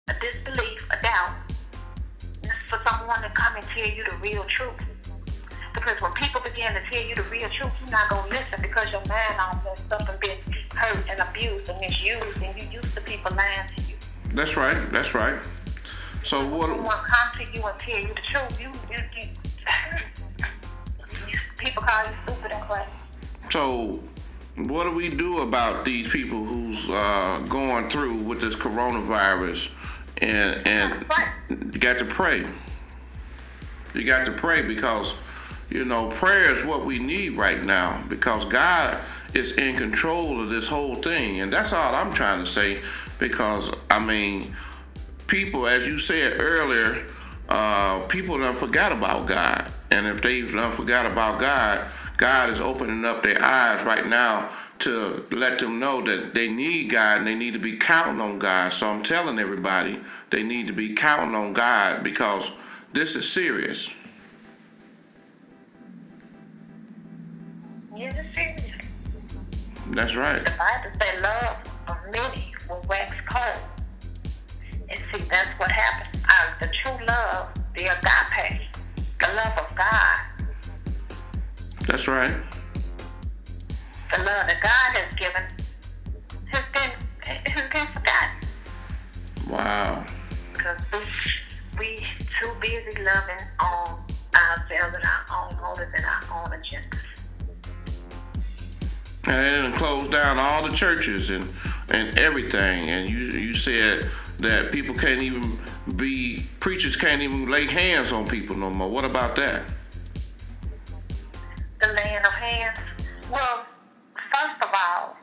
a disbelief, a doubt, for someone to come and tell you the real truth. Because when people begin to tell you the real truth, you're not going to listen because your mind all messed up and been hurt and abused and misused, and you used to people lying to you. That's right. That's right. So what? Someone come to you and tell you the truth, people call you stupid and crazy. So what do we do about these people who's going through with this coronavirus? And you got to pray. You got to pray because, prayer is what we need right now because God is in control of this whole thing. And that's all I'm trying to say because, people, as you said earlier, people done forgot about God. And if they done forgot about God, God is opening up their eyes right now to let them know that they need God and they need to be counting on God. So I'm telling everybody they need to be counting on God because this is serious. Yeah, it's serious. That's right. The Bible says love of many will wax cold. And see, that's what happened. The true love, the agape, the love of God. That's right. The love that God has given has been forgotten. Wow. Because we too busy loving on ourselves and our own motives and our own agendas. And they done closed down all the churches and everything. And you said that preachers can't even lay hands on people no more. What about that? The laying of hands. Well, first of all,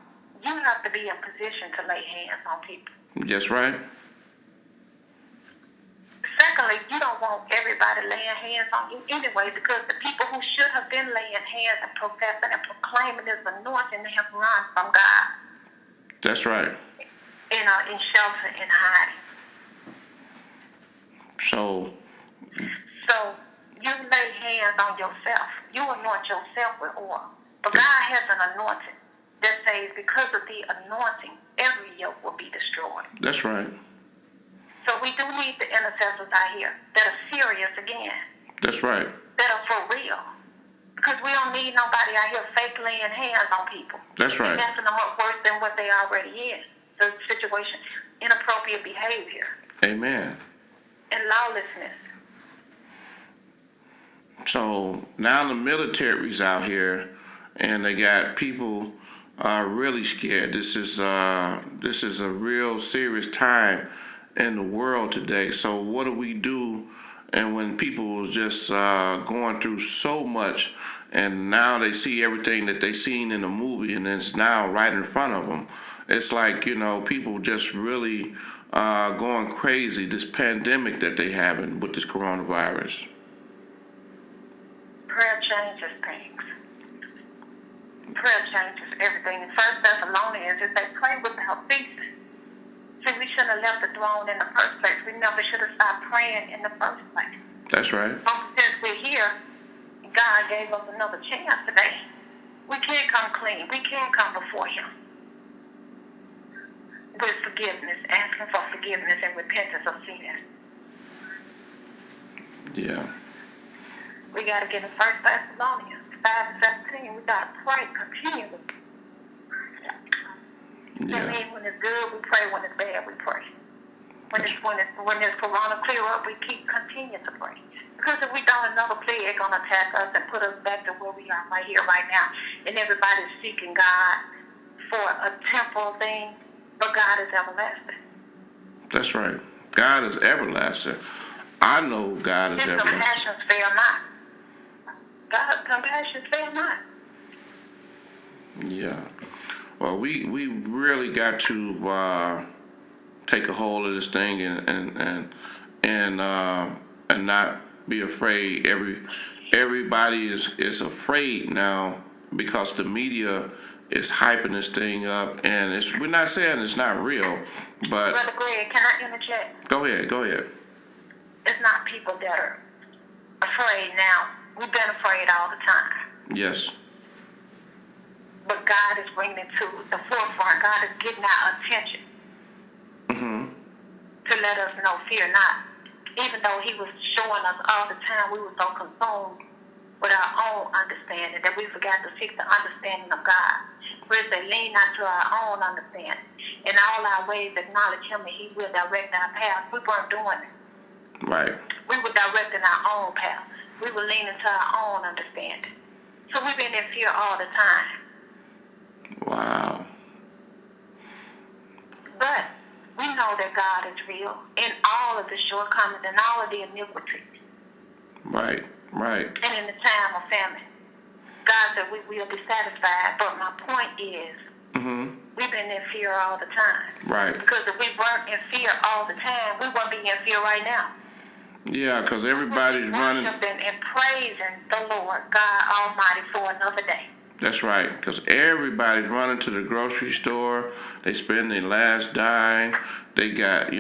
you have to be in position to lay hands on people. That's right. Secondly, you don't want everybody laying hands on you anyway because the people who should have been laying hands and professing and proclaiming this anointing have run from God. That's right. In shelter and hiding. So you lay hands on yourself. You anoint yourself with oil. But God has an anointing that says because of the anointing, every yoke will be destroyed. That's right. So we do need the intercessors out here that are serious again. That's right. That are for real. Because we don't need nobody out here fake laying hands on people. That's right. And messing them up worse than what they already in. The situation, inappropriate behavior. Amen. And lawlessness. So now the military's out here, and they got people really scared. This is a real serious time in the world today. So what do we do? And when people is just going through so much, and now they see everything that they seen in the movie, and it's now right in front of them. It's like people just really going crazy. This pandemic that they having with this coronavirus. Prayer changes things. Prayer changes everything. In 1 Thessalonians, it says, pray without ceasing. See, we shouldn't have left the throne in the first place. We never should have stopped praying in the first place. That's right. Since we're here, God gave us another chance today. We can come clean. We can come before Him with forgiveness, asking for forgiveness and repentance of sin. Yeah. We got to get in 1 Thessalonians 5:17. We got to pray continually. Yeah. I mean, when it's good, we pray. When it's bad, we pray. When it's corona clear up, we continue to pray. Because if we don't, another plague gonna attack us and put us back to where we are right here, right now. And everybody's seeking God for a temporal thing, but God is everlasting. That's right. God is everlasting. I know God is His everlasting. compassions fail not. God's compassions fail not. Yeah. Well, we really got to take a hold of this thing and not be afraid. Everybody is afraid now because the media is hyping this thing up, and we're not saying it's not real, but Brother Gregg, can I interject? Go ahead. It's not people that are afraid now. We've been afraid all the time. Yes. But God is bringing it to the forefront. God is getting our attention. Mm-hmm. to let us know, fear not. Even though he was showing us all the time, we were so consumed with our own understanding that we forgot to seek the understanding of God. Where it said, lean not to our own understanding. In all our ways, acknowledge him, and he will direct our path. We weren't doing it. Right. We were directing our own path. We were leaning to our own understanding. So we've been in fear all the time. Wow. But we know that God is real in all of the shortcomings and all of the iniquities. Right. Right. And in the time of famine, God said we will be satisfied. But my point is, we've been in fear all the time. Right. Because if we weren't in fear all the time, we wouldn't be in fear right now. Yeah, because everybody's running. Worshiping and praising the Lord God Almighty for another day. That's right, because everybody's running to the grocery store. They spend their last dime. They got,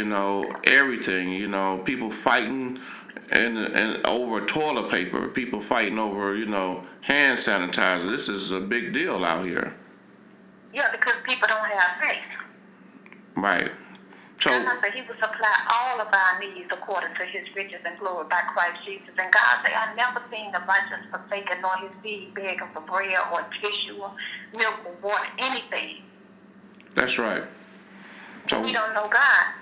everything. People fighting and over toilet paper. People fighting over, hand sanitizer. This is a big deal out here. Yeah, because people don't have faith. Right. So he will supply all of our needs according to his riches and glory by Christ Jesus. And God said, I've never seen the righteous forsaken nor his seed begging for bread or tissue or milk or water, anything. That's right. So we don't know God.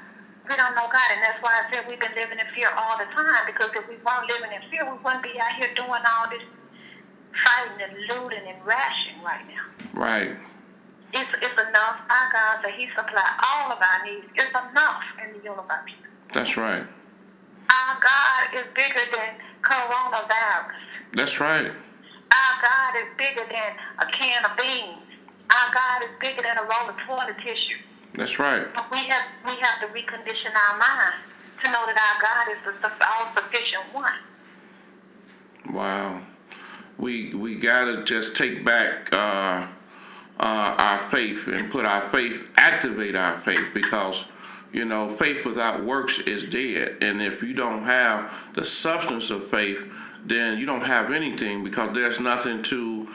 We don't know God, and that's why I said we've been living in fear all the time, because if we weren't living in fear, we wouldn't be out here doing all this fighting and looting and rationing right now. Right. It's enough. Our God said he supplied all of our needs. It's enough in the universe. That's right. Our God is bigger than coronavirus. That's right. Our God is bigger than a can of beans. Our God is bigger than a roll of toilet tissue. That's right. But we have to recondition our mind to know that our God is the all-sufficient one. Wow. We gotta just take back our faith and activate our faith, because faith without works is dead. And if you don't have the substance of faith, then you don't have anything, because there's nothing to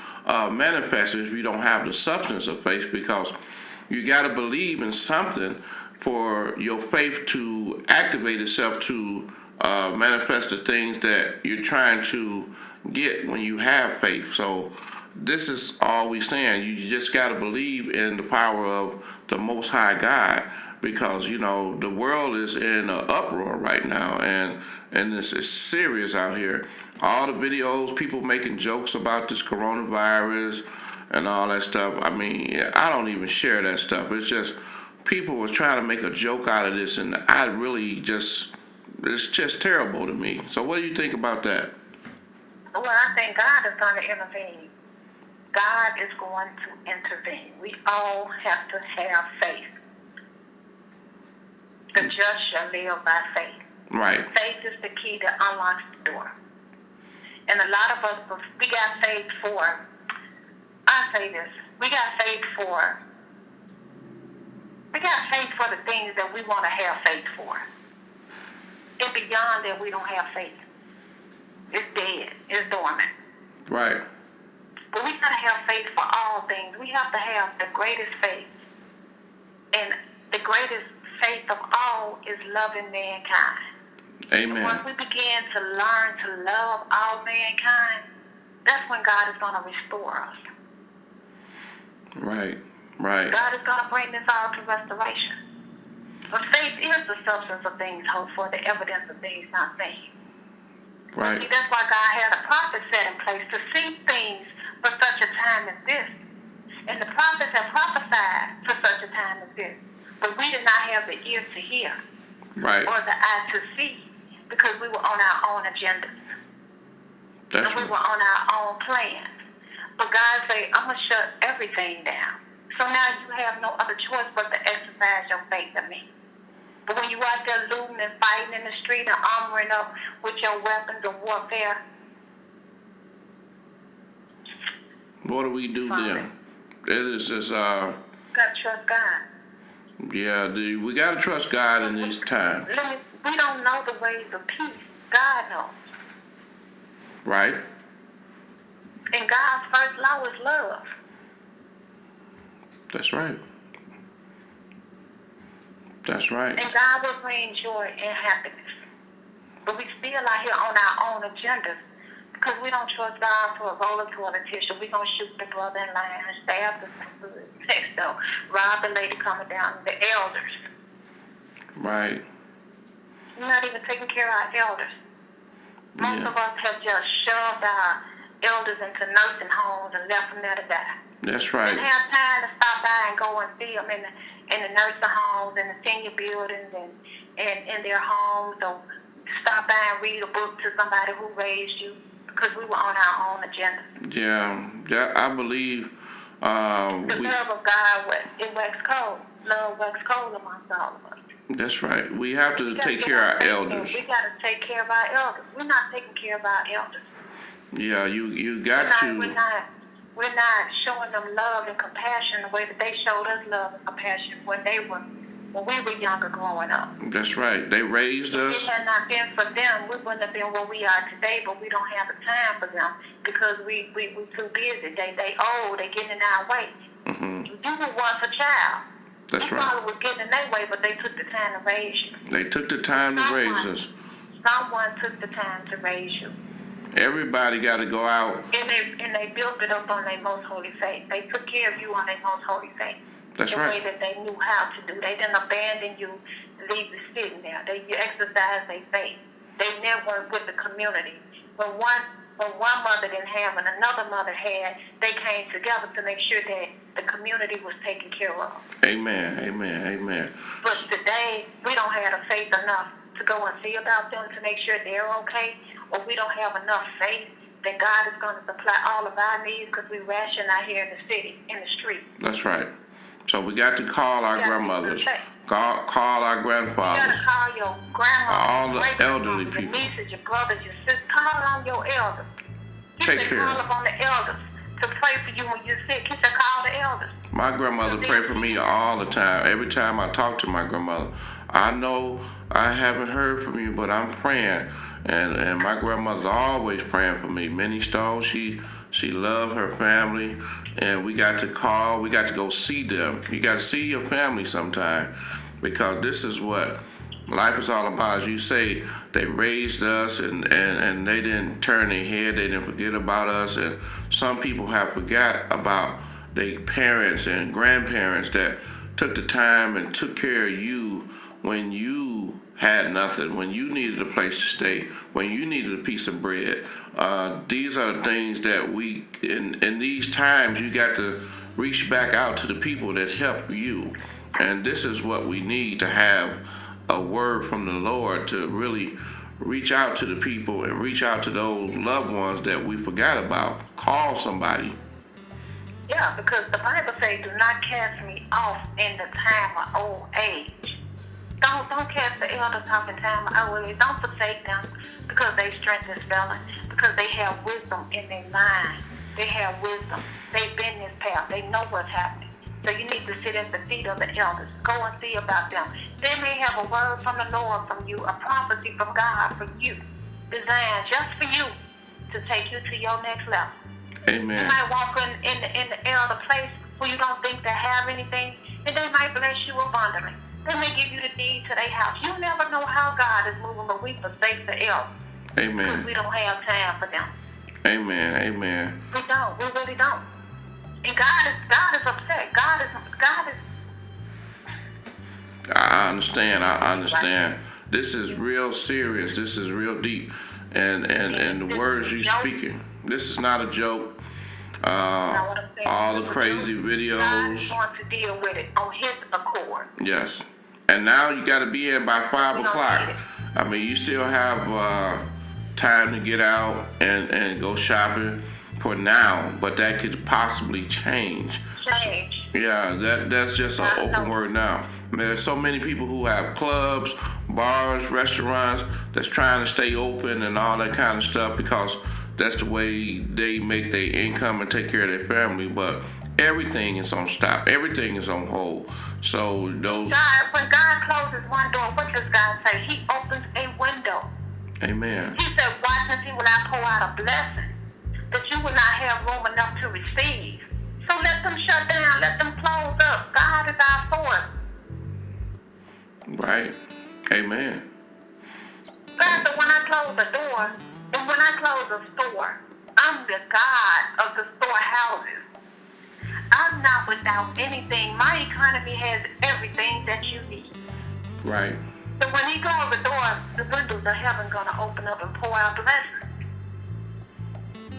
manifest if you don't have the substance of faith, because you got to believe in something for your faith to activate itself to manifest the things that you're trying to get when you have faith. So this is all we're saying. You just got to believe in the power of the Most High God, because the world is in an uproar right now, and this is serious out here. All the videos, people making jokes about this coronavirus and all that stuff. I mean, I don't even share that stuff. It's just people was trying to make a joke out of this, and I really it's just terrible to me. So what do you think about that? Well, I think God is going to intervene. God is going to intervene. We all have to have faith. The just shall live by faith. Right. Faith is the key that unlocks the door. And a lot of us, we got faith for, I say this, we got faith for the things that we want to have faith for. And beyond that, we don't have faith. It's dead. It's dormant. Right. But we got to have faith for all things. We have to have the greatest faith. And the greatest faith of all is loving mankind. Amen. And once we begin to learn to love all mankind, that's when God is going to restore us. Right. Right. God is going to bring this all to restoration. But faith is the substance of things hoped for, the evidence of things not seen. Right. See, that's why God had a prophet set in place to see things for such a time as this. And the prophets have prophesied for such a time as this. But we did not have the ears to hear. Right. Or the eye to see, because we were on our own agendas. That's and we right. were on our own plans. But God said, I'm going to shut everything down. So now you have no other choice but to exercise your faith in me. But when you out there looting and fighting in the street and armoring up with your weapons of warfare, what do we do then? It is just you got to trust God. yeah, we gotta trust God in these times. We don't know the ways of peace. God knows. Right? And God's first law is love. That's right. That's right. And God will bring joy and happiness. But we still out here on our own agendas because we don't trust God for a roll of toilet tissue. We're going to shoot the brother in line, stab the sister, text them, rob the lady coming down, the elders. Right. We're not even taking care of our elders. Most Yeah. of us have just shoved our elders into nursing homes and left them there to die. That's We right. didn't have time to stop by and go and see them in the nursing homes and the senior buildings and in their homes. So stop by and read a book to somebody who raised you because we were on our own agenda. Yeah, I believe The love of God, it wax cold. Love wax cold amongst all of us. that's right. We have to take care of our elders. We got to take care of our elders. We're not taking care of our elders. Yeah, you got to. We're not showing them love and compassion the way that they showed us love and compassion when we were younger growing up. That's right. They raised If us. it had not been for them, we wouldn't have been where we are today, but we don't have the time for them because we too busy. They old, they getting in our way. Mm-hmm. You were once a child. That's You right. probably was getting in their way, but they took the time to raise you. They took the time to raise us. Someone took the time to raise you. Everybody got to go out. And they built it up on their most holy faith. They took care of you on their most holy faith. That's the right. way that they knew how to do. They didn't abandon you, leave you sitting there. You exercised their faith. They networked with the community. When one mother didn't have and another mother had, they came together to make sure that the community was taken care of. Amen, amen, amen. But today, we don't have the faith enough to go and see about them to make sure they're okay, or we don't have enough faith that God is going to supply all of our needs because we ration out here in the city, in the street. That's right. So we got to call our grandmothers, call our grandfathers, You got to call your grandma, all the elderly people. Your nieces, your brothers, your sisters. Call on your elders. Take care. Call upon the elders to pray for you when you're sick. He said call the elders. My grandmother prayed for me all the time. Every time I talk to my grandmother, I know I haven't heard from you, but I'm praying. And my grandmother's always praying for me. Minnie Stone, she loved her family, and we got to call. We got to go see them. You got to see your family sometime, because this is what life is all about. As you say, they raised us, and they didn't turn their head. They didn't forget about us. And some people have forgot about their parents and grandparents that took the time and took care of you when you had nothing, when you needed a place to stay, when you needed a piece of bread. These are the things that we, in these times, you got to reach back out to the people that help you. And this is what we need, to have a word from the Lord to really reach out to the people and reach out to those loved ones that we forgot about. Call somebody. Yeah, because the Bible says, do not cast me off in the time of old age. Don't cast the elders off in time of old age. Don't forsake them because their strength is failing, because they have wisdom in their mind. They have wisdom. They've been this path. They know what's happening. So you need to sit at the feet of the elders. Go and see about them. They may have a word from the Lord from you, a prophecy from God for you, designed just for you to take you to your next level. Amen. You might walk in the elder place where you don't think they have anything, and they might bless you abundantly. They may give you the deed to their house. You never know how God is moving, but we forsake the elders. Amen. Because we don't have time for them. Amen. Amen. We don't. We really don't. And God is upset. God is. I understand. This is real serious. This is real deep. And the words you're speaking. This is not a joke. All the crazy videos. God is going to deal with it on His accord. Yes. And now you got to be in by 5 o'clock. I mean, you still have time to get out and go shopping for now, but that could possibly change. Yeah, that's just an open word now. I mean, there's so many people who have clubs, bars, restaurants that's trying to stay open and all that kind of stuff because that's the way they make their income and take care of their family. But everything is on stop. Everything is on hold. So those. When God closes one door, what does God say? He opens a window. Amen. He said, "Watch and see when I pour out a blessing that you will not have room enough to receive." So let them shut down. Let them close up. God is our source. Right. Amen. Pastor, when I close the door, and when I close the store, I'm the God of the storehouses. I'm not without anything. My economy has everything that you need. Right. So when he closes the door, the windows of heaven going to open up and pour out blessings.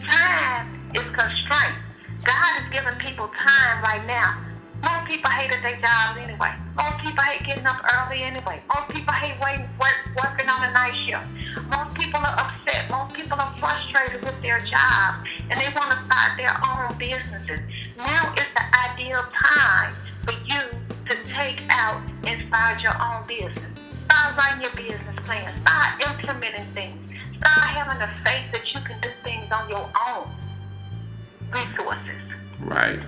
Time is constraint. God is giving people time right now. Most people hated their jobs anyway. Most people hate getting up early anyway. Most people hate working on a night shift. Most people are upset. Most people are frustrated with their jobs, and they want to start their own businesses. Now is the ideal time for you to take out and start your own business. Start writing your business plan. Start implementing things. Start having the faith that you can do things on your own resources. Right.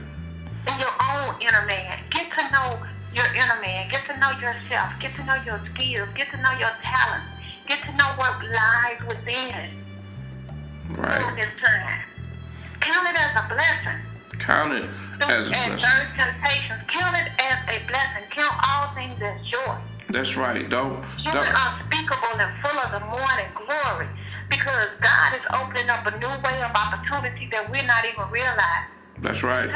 In your own inner man. Get to know your inner man. Get to know yourself. Get to know your skills. Get to know your talents. Get to know what lies within. Right. During this time. Count it as a blessing. Count it as a blessing. Third temptations. Count it as a blessing. Count all things as joy. That's right. Don't. Joy unspeakable and full of the morning glory. Because God is opening up a new way of opportunity that we're not even realizing. That's right.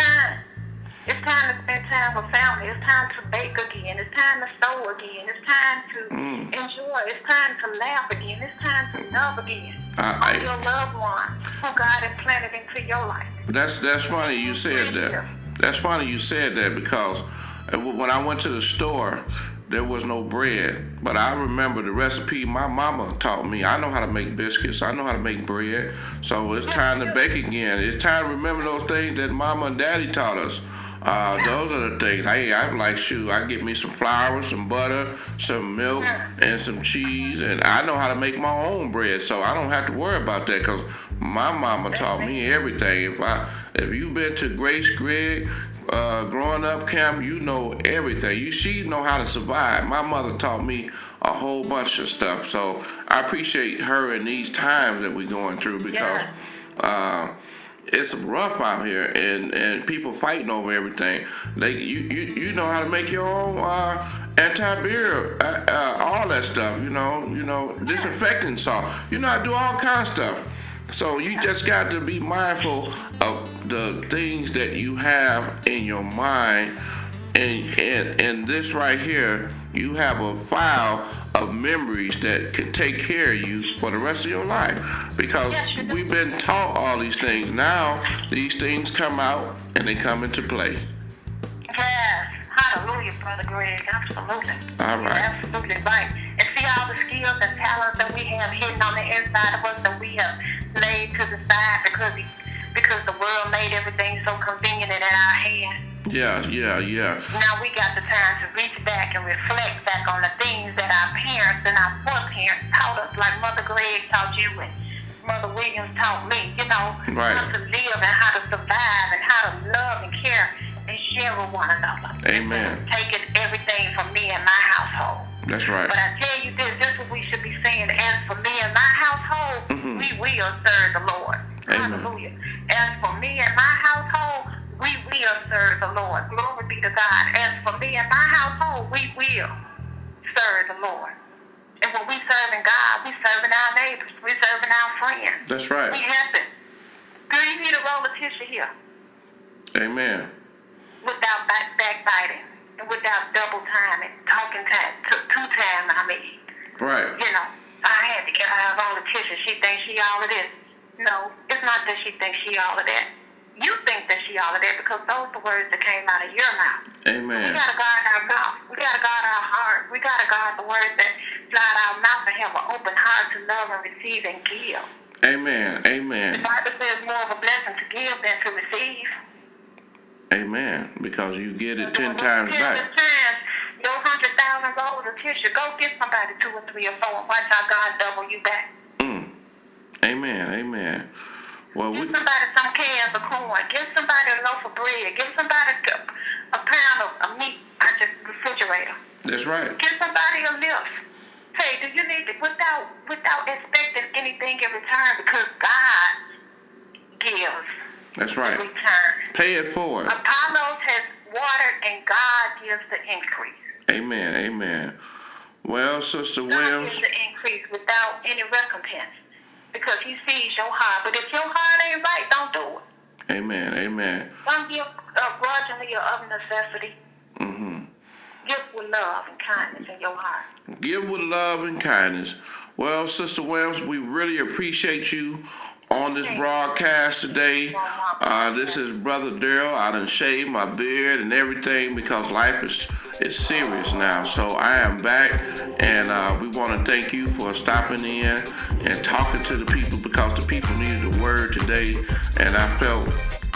It's time to spend time with family. It's time to bake again. It's time to sew again. It's time to enjoy. It's time to laugh again. It's time to love again. On your loved one who God has planted into your life. That's funny you said that. That's funny you said that because when I went to the store, there was no bread. But I remember the recipe my mama taught me. I know how to make biscuits. I know how to make bread. So it's time to bake again. It's time to remember those things that mama and daddy taught us. Those are the things. I'm like, shoot, I get me some flour, some butter, some milk, and some cheese, and I know how to make my own bread, so I don't have to worry about that because my mama taught me everything. If you've been to Gregg, growing up camp, you know everything. She know how to survive. My mother taught me a whole bunch of stuff, so I appreciate her in these times that we're going through because. It's rough out here, and people fighting over everything. You know how to make your own anti-beer, all that stuff. You know, disinfectant salt. You know how to do all kinds of stuff. So you just got to be mindful of the things that you have in your mind, and this right here, you have a file of memories that could take care of you for the rest of your life. Because we've been taught all these things. Now, these things come out and they come into play. Yes. Hallelujah, Brother Gregg. Absolutely. All right. You're absolutely right. And see all the skills and talents that we have hidden on the inside of us that we have laid to the side because the world made everything so convenient and in our hands. Yeah. Now we got the time to reach back and reflect back on the things that our parents and our foreparents taught us, like Mother Gregg taught you and Mother Williams taught me, how to live and how to survive and how to love and care and share with one another. Amen. Taking everything from me and my household. That's right. But I tell you this is what we should be saying. As for me and my household, we will serve the Lord. Amen. Hallelujah. As for me and my household, we will serve the Lord. Glory be to God. As for me and my household, we will serve the Lord. And when we serving God, we serving our neighbors. We serving our friends. That's right. We happen. Girl, you need a roll of tissue here. Amen. Without backbiting and without double time and talking time, two time, Right. I had to get her a roll of tissue. She thinks she all of this. No, it's not that she thinks she all of that. You think that she all of that because those are the words that came out of your mouth. Amen. We got to guard our mouth. We got to guard our heart. We got to guard the words that fly out our mouth and have an open heart to love and receive and give. Amen. The Bible says more of a blessing to give than to receive. Amen. Because you get it 10 times back. Your 100,000 rolls of tissue. Go get somebody 2 or 3 or 4 and watch how God double you back. Amen. Well, give somebody some cans of corn. Give somebody a loaf of bread. Give somebody a pound of meat out the refrigerator. That's right. Give somebody a lift. Hey, do you need it without expecting anything in return because God gives. That's right. In return. Pay it forward. Apollos has watered and God gives the increase. Amen. Well, Sister God Williams. gives the increase without any recompense because he sees your heart. But if your heart ain't right, don't do it. Amen. Amen. Don't give grudgingly or of necessity. Mm-hmm. Give with love and kindness in your heart. Give with love and kindness. Well, Sister Williams, we really appreciate you on this broadcast today. This is Brother Darrell. I done shaved my beard and everything because life is serious now. So I am back, and we want to thank you for stopping in and talking to the people because the people needed a word today, and I felt,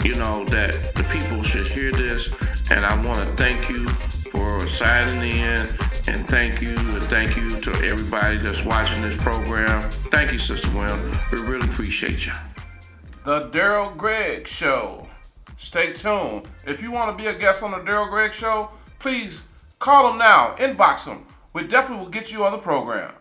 that the people should hear this, and I want to thank you for signing in, and thank you to everybody that's watching this program. Thank you, Sister Williams. We really appreciate you. The Darrell Gregg Show. Stay tuned. If you want to be a guest on the Darrell Gregg Show, please call him now, inbox him. We definitely will get you on the program.